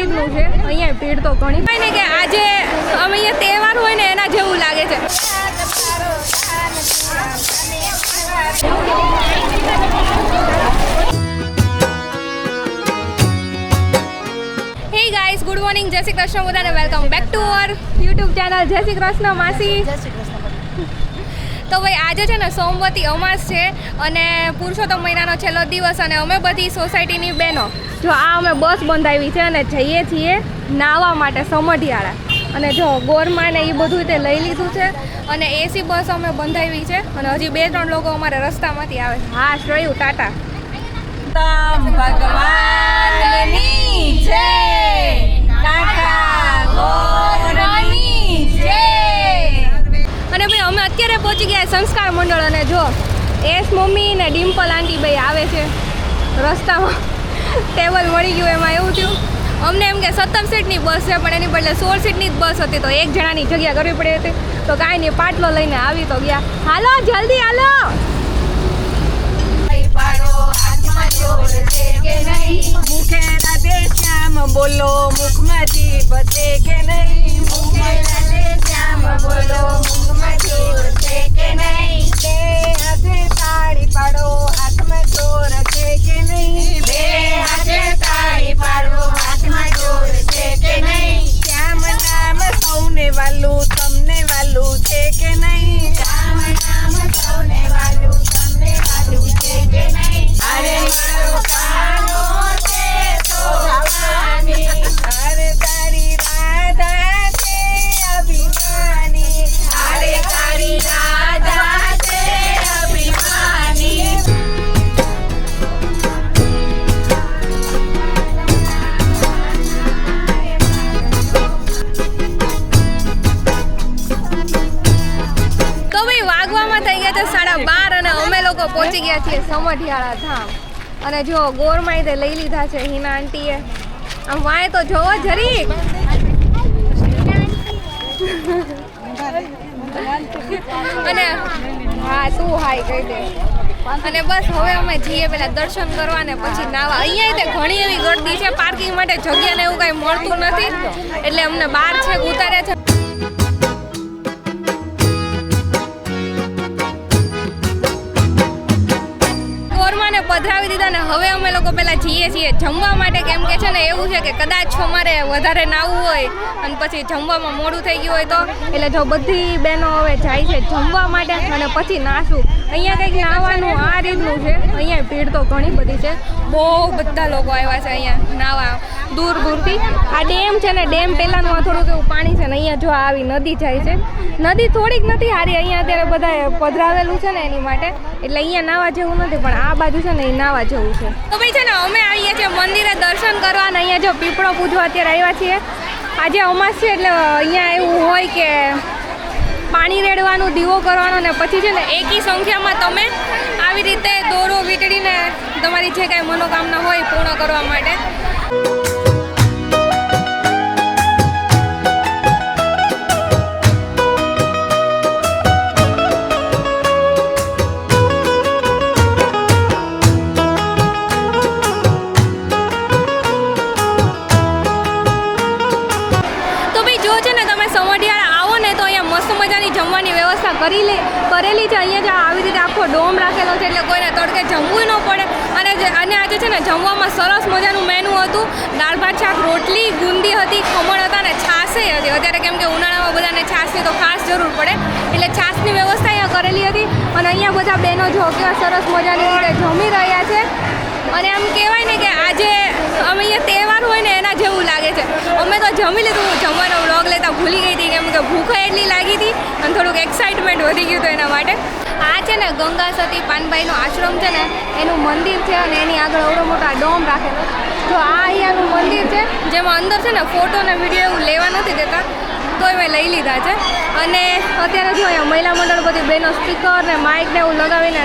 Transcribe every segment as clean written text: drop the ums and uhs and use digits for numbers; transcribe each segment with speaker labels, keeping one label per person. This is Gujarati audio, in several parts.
Speaker 1: રીતનું છે અહીંયા ભીડ તો ઘણી થાય ને કે આજે અમે અહીંયા તહેવાર હોય ને એના જેવું લાગે છે. હે ગાઈસ, ગુડ મોર્નિંગ, જય શ્રી કૃષ્ણ બધાને. Welcome back to our YouTube channel. જય શ્રી કૃષ્ણ માસી.
Speaker 2: જય શ્રી કૃષ્ણ.
Speaker 1: તો ભાઈ આજે છે ને સોમવતી અમાસ છે અને પુરુષોત્તમ મહિનાનો છેલ્લો દિવસ અને અમે બધી સોસાયટીની બહેનો જો આ અમે બસ બંધાવી છે અને જઈએ છીએ નાહવા માટે સમઢિયાળા. અને જો ગોરમાં ને એ બધું તે લઈ લીધું છે અને એસી બસ અમે બંધાવી છે અને હજી 2-3 લોકો અમારે રસ્તામાંથી આવે છે. હા શ્રેયુ, ટાટા.
Speaker 2: ભગવાનની જય, કાકા ગોરની જય.
Speaker 1: અને ભાઈ અમે અત્યારે પહોંચી ગયા સંસ્કાર મંડળ અને જો એસ મમ્મી ને ડિમ્પલ આંટી ભાઈ આવે છે રસ્તામાં. ટેબલ મળી ગયું. એમાં એવું થયું અમને એમ કે 17 સીટની બસ છે પણ એની બદલે 16 સીટની જ બસ હતી તો એક જણાની જગ્યા કરવી પડી હતી. તો કાંઈ નહીં, પાટલો લઈને આવી તો ગયા. હાલો જલ્દી હાલો.
Speaker 2: મુખે રાધે શ્યામ બોલો, મુખમાંથી બચે કે નહીં. મુખે રાધે શ્યામ બોલો, મુખમાંથી બચે કે નહીં. બે હાથે તાળી પાડો, હાથમાં ચોર છે કે નહીં. બે હાથે તાળી પાડો, હાથમાં ચોર છે કે નહીં. શ્યામ નામ સૌને વાલું, તમને વાલું છે કે નહીં. શ્યામ નામ સૌને વાલું, તમને વાલું છે કે નહીં. અરે મારો કાનો છે તો જવાની, અરે તારી રાધા છે અભિમાની, અરે તારી રાધા છે અભિમાની.
Speaker 1: તો ભાઈ વાગવામાં થઈ ગયા છે 12:30 અને અમે લોકો પહોંચી ગયા છીએ સમઢિયાળા ધામ. અને જો ગોરમાં તે લઈ લીધા છે હિના આંટીએ. આમ વાય તો જોવો જરીક. અને હા તું હાય કહી દે. અને બસ હવે અમે જઈએ પેલા દર્શન કરવા ને પછી નાવા. અહીંયા તે ઘણી એવી ગર્દી છે, પાર્કિંગ માટે જગ્યા ને એવું કાંઈ મળતું નથી એટલે અમને બહાર છેક ઉતાર્યા છે. પધરાવી દીધા ને હવે અમે લોકો પેલા જઈએ છીએ જમવા માટે. કેમ કે છે ને એવું છે કે કદાચ અમારે વધારે નાવું હોય અને પછી જમવામાં મોડું થઈ ગયું હોય તો એટલે જો બધી બહેનો હવે જાય છે જમવા માટે અને પછી નાશું. અહીંયા કંઈક નાવાનું આ રીતનું છે. અહીંયા ભીડ તો ઘણી બધી છે, બહુ બધા લોકો આવ્યા છે અહીંયા નાવા દૂર દૂરથી. આ ડેમ છે ને, ડેમ પહેલાંનું આ થોડુંક એવું પાણી છે ને અહીંયા જો આવી નદી જાય છે. નદી થોડીક નથી સારી, અહીંયા અત્યારે બધા પધરાવેલું છે ને એની માટે એટલે અહીંયા નાવા જેવું નથી પણ આ બાજુ છે ને એ નાવા જેવું છે. તો ભાઈ છે ને અમે આવીએ છીએ મંદિરે દર્શન કરવા અને અહીંયા જો પીપળો પૂજવા અત્યારે આવ્યા છીએ. આજે અમાસ છે એટલે અહીંયા એવું હોય કે પાણી રેડવાનું, દીવો કરવાનો ને પછી છે ને એકી સંખ્યામાં તમે આવી રીતે દોરો વીંટળીને તમારી જે કાંઈ મનોકામના હોય પૂર્ણ કરવા માટે. જમવાની વ્યવસ્થા કરેલી છે. અહીંયા જો આવી રીતે આખો ડોમ રાખેલો છે એટલે કોઈને તડકે જમવું ન પડે. અને આજે છે ને જમવામાં સરસ મજાનું મેનુ હતું. દાળ ભાત શાક, રોટલી, ગુંદી હતી, ખમણ હતા ને છાશે હતી. અત્યારે કેમ કે ઉનાળામાં બધાને છાશની તો ખાસ જરૂર પડે એટલે છાશની વ્યવસ્થા અહીંયા કરેલી હતી. અને અહીંયા બધા બહેનો જો કેવા સરસ મજાની રીતે જમી રહ્યા છે. અને આમ કહેવાય ને કે આજે અમે અહીંયા તહેવાર હોય ને એના જેવું લાગે છે. અમે તો જમી લીધું, હું જમવાનો વ્લોગ લેતા ભૂલી ગઈ હતી કેમ કે ભૂખ એટલી લાગી હતી અને થોડુંક એક્સાઇટમેન્ટ વધી ગયું હતું એના માટે. આ છે ને ગંગા સતી પાનભાઈનો આશ્રમ છે ને એનું મંદિર છે અને એની આગળ એવડો મોટા ડોમ રાખેલો. જો આ અહીંયાનું મંદિર છે જેમાં અંદર છે ને ફોટો ને વિડીયો એવું લેવા નથી દેતા તોય મેં લઈ લીધા છે. અને અત્યારે જો અહીંયા મહિલા મંડળ બધી બહેનો સ્પીકર ને માઇક ને એવું લગાવીને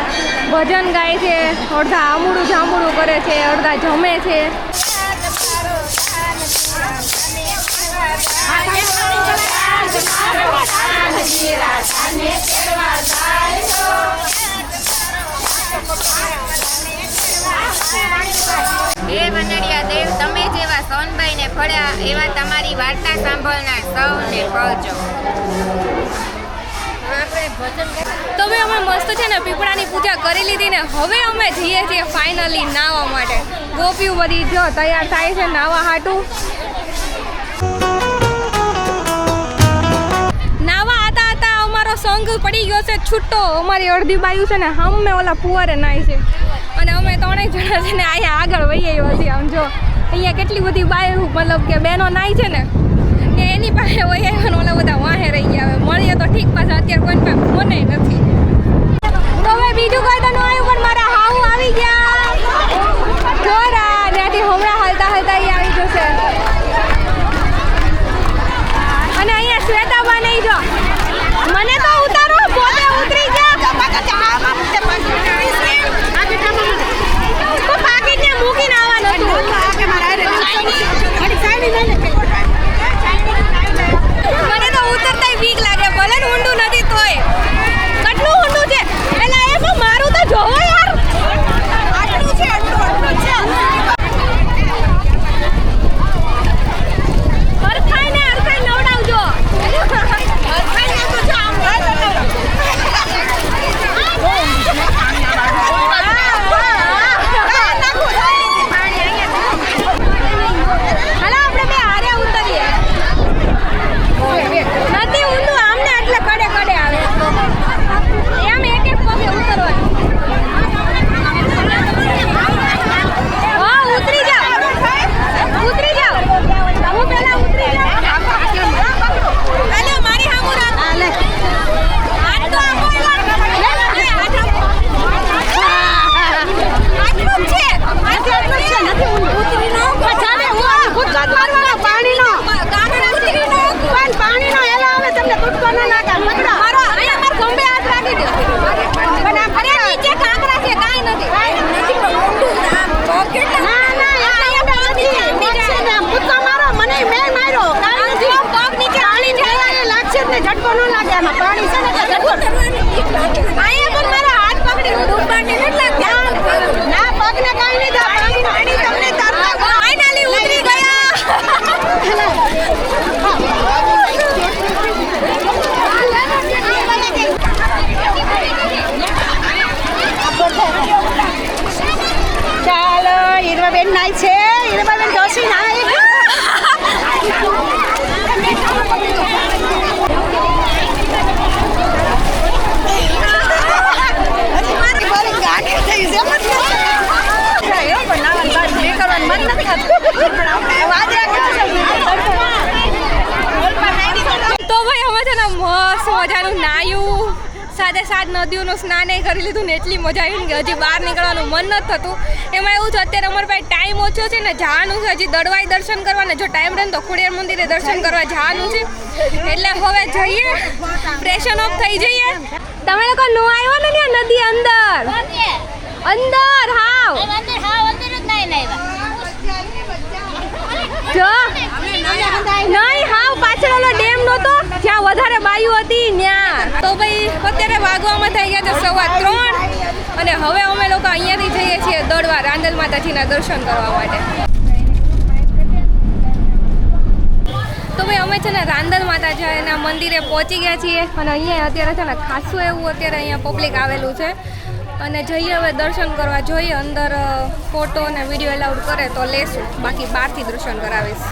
Speaker 1: ભજન ગાય છે. અડધા આમૂડું જામૂડું કરે છે, અડધા જમે છે. એક
Speaker 2: વનડિયા દેવ, તમે જેવા સોનબાઈને ફળ્યા એવા તમારી વાર્તા સાંભળનાર સૌને ફળજો.
Speaker 1: તો ભાઈ અમે મસ્ત છે ને પીપળાની પૂજા કરી લીધી ને હવે અમે જઈએ છીએ ફાઇનલી નાહવા માટે. ગોપીઓ બધી જો તૈયાર થાય છે નાહવા હાટું. નાહવા હતા અમારો સંઘ પડી ગયો છે છૂટો. અમારી અડધી બાયું છે ને હમે ઓલા ફુવારે નાય છે અને અમે ત્રણેય જણા છે ને અહીંયા આગળ વહી આવ્યો છીએ. આમ જો અહીંયા કેટલી બધી બાયું મતલબ કે બહેનો નાય છે ને એની પાસે વહી આવ્યો ને ઓલા બધા વાહે રહી ગયા. હવે મળીએ તો ઠીક, પાછા અત્યારે કોઈ પાસે ફોને નથી. તો હવે બીજું કોઈ તો ન આવ્યું પણ મારા હાઉ આવી ગયા. જોરા ત્યાંથી હમણાં હાલતા હાલતા એ આવી જશે. અને અહીંયા શ્વેતાબા નહીં જો મને તો ઉતારો પોતે ઉતરી ગયા. તો પાકીટને મૂકીને આવવાનું હતું. મને તો ઉતરતાય બીક લાગે, ભલે ને ઊંડું નથી તોય. કેટલું ઊંડું છે એલા એ પણ મારું તો જોવો યાર. આટલું છે આટલું છે. હરખાઈને નવડાવજો. હરખાઈને તો જો આમ હાલો આપણે બે હારે ઉતરીએ. નથી ઊંડું આમને એટલે કડે કડે આવે એમ એક એક પગે ઉતરવાનું. હા ઉતરી જાઓ ઉતરી જાઓ. હું પહેલા ઉતરી જાઉં. હાલો મારી સામુ રાખ. હાલે હાથ તો આપો યાર. આટલું જ છે નથી ઉતરી નો ચાલે. હું કૂદકો મારવાનો પાણીનો કાંકરા ઉતરી નો પણ પાણીનો હેલા આવે તમને કૂદકો ન લાગે. પકડો મારો અહીંયા માર ખંભે હાથ રાખી દો. પણ આ ફરે નીચે કાંકરા છે કાઈ નથી. ના ના અહીંયા નથી નીચે ને કૂદકો મારો મને મેં માર્યો કાઈ નથી. પગ નીચે પાણી જાય લાગશે ને ઝટકો ન લાગે. આમાં પાણી છે ને કે ઝટકો અહીંયા પણ મારો હાથ પકડી ડૂબવાની નથી લાગતી. ના પગને કાઈ નહીં થાય. પાણી તમને તરતા ફાઇનલી ઉતરી ગયા.
Speaker 2: ચાલો હીરવાબેન નાય છે. હીરવાબેન જોશી નાય.
Speaker 1: તો ભાઈ અમે છે ને મસ્ત મજાનું નાયું, સાથે સાત નદીઓનું સ્નાન કરી લીધું ને એટલી મજા આવી ને કે હજી બહાર નીકળવાનું મન નથી થતું. એમાં એવું છે અત્યારે અમારી પાસે ટાઈમ ઓછો છે ને જવાનું છે હજી દળવાઈ દર્શન કરવા ને જો ટાઈમ રહે તો ખોડિયાર મંદિરે દર્શન કરવા જવાનું છે. એટલે હવે જઈએ ફ્રેશન અપ થઈ જઈએ. તમે લોકો નો આવ્યો ને ત્યાં નદી અંદર અંદર હાવ જો નહીં હાવ પાછળ ઓલો ડેમ નહોતો જ્યાં વધારે બાયું હતી ત્યાં. તો ભાઈ અત્યારે વાગવામાં થઈ ગયા છે 3:15 અને હવે અમે લોકો અહીંયાથી જઈએ છીએ દળવા રાંદલ માતાજીના દર્શન કરવા માટે. તો ભાઈ અમે છે ને રાંદલ માતાજીના મંદિરે પહોંચી ગયા છીએ અને અહીંયા અત્યારે છે ને ખાસું એવું અત્યારે અહીંયા પબ્લિક આવેલું છે અને જઈએ હવે દર્શન કરવા. જોઈએ અંદર ફોટો અને વિડીયો એલાઉડ કરે તો લેશું, બાકી બહારથી દર્શન કરાવીશ.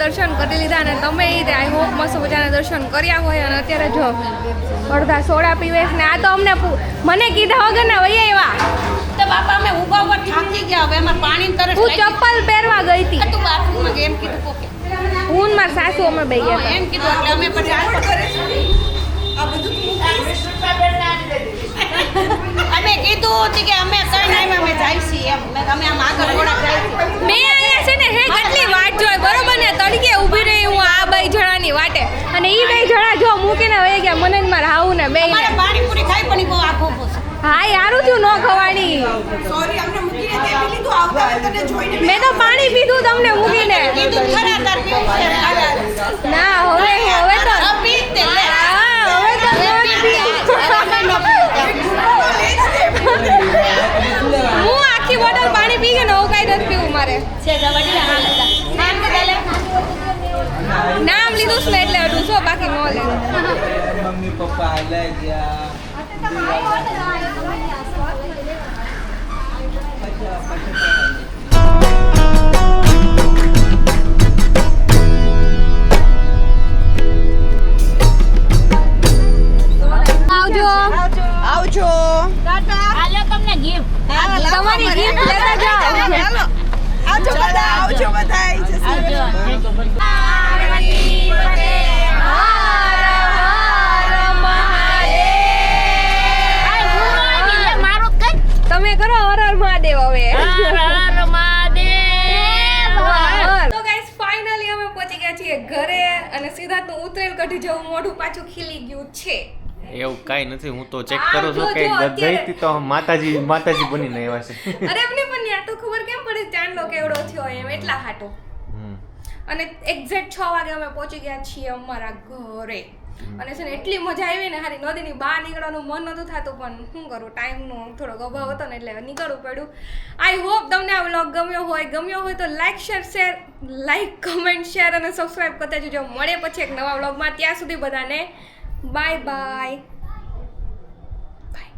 Speaker 1: દર્શન કરી લીધા અને તમે આઈ હોપ મસ્ત મજાના દર્શન કર્યા હોય. અને અત્યારે જો અડધા સોડા પીવેશ ને આ તો અમને મને કીધા વગર ના વહી આવ્યા.
Speaker 2: તો બાપા અમે ઉભા ઉભા થાકી ગયા. હવે અમાર પાણી તરસ
Speaker 1: હું ચપ્પલ પહેરવા ગઈ હતી.
Speaker 2: તું બાથરૂમમાં એમ કીધું કોકે
Speaker 1: હું માર સાસુ અમે બે ગયા
Speaker 2: એમ કીધું એટલે અમે પછી આ બધું અમે અમે આમ આગળ થોડાક જાય
Speaker 1: મેં અહીંયા છે ને હે કેટલી વાટ જોઈ બરોબર ને તડકે ઊભી રહી હું આ બે જણાની વાટે અને ઈ બે જણા જો મૂકીને વહી ગયા મને ને મારા હાઉ ને બે
Speaker 2: અમારે પાણીપુરી ખાઈ પણ ઈ બહુ આખો પોસે
Speaker 1: હા યારું થયું ન ખવાડી
Speaker 3: સોરી અમને મૂકીને તે બી લીધું આવતા તને જોઈને
Speaker 1: મેં તો પાણી પીધું તમને મૂકીને
Speaker 2: કીધું ખરા તાર પીવું છે
Speaker 1: ના હવે તો
Speaker 2: પી તે લે
Speaker 1: હા હવે તો ન પીવું. હું આખી બોટલ પાણી પી ગઈ ને હું કાંઈ નથી પીવું મારે
Speaker 2: છે જવડી નામ કે લે
Speaker 1: નામ લીધું છે ને એટલે અડું છો બાકી ન લે
Speaker 4: મમ્મી પપ્પા લઈ ગયા
Speaker 1: આવજો
Speaker 3: આવજો
Speaker 2: આલે તમને ગિફ્ટ
Speaker 1: તમારી ગિફ્ટ લેતા જાઓ
Speaker 3: હાલો આવજો બધા આવજો બધા
Speaker 2: આવજો
Speaker 1: પાર્વતી પતે હર હર મહાદેવ
Speaker 2: મારું કઈ
Speaker 1: તમે કરો હર હર મહાદેવ હવે
Speaker 2: હર હર મહાદેવ
Speaker 1: તો ગાઈસ ફાઇનલી અમે પહોંચી ગયા છીએ ઘરે અને સિદ્ધાર્થનું ઉતરેલ કઢી જેવું મોઢું પાછું ખીલી ગયું છે
Speaker 5: એવું કાંઈ નથી હું તો ચેક
Speaker 1: આ
Speaker 5: કરું છું કે
Speaker 1: જો
Speaker 5: ગઈ
Speaker 1: અત્યારે-
Speaker 5: હતી તો માતાજી બનીને આવ્યા છે
Speaker 1: અરે એમને પણ યાર તો ખબર કેમ પડી ચાંદલો કેવડો થયો એમ એટલા હાટો
Speaker 5: હમ.
Speaker 1: અને એક્ઝેક્ટ 6 વાગે અમે પહોંચી ગયા છીએ અમારા ઘરે અને છે ને એટલી મજા આવી ને હારી નદીની બહાર નીકળવાનું મન નહોતું થતું પણ શું કરું ટાઈમનો થોડોક અભાવ હતો ને એટલે નીકળવું પડ્યું આઈ હોપ તમને આ વ્લોગ ગમ્યો હોય તો લાઈક કમેન્ટ શેર અને સબસ્ક્રાઇબ કરતા જજો મળે પછી એક નવા વ્લોગમાં ત્યાં સુધી બધાને બાય બાય બાય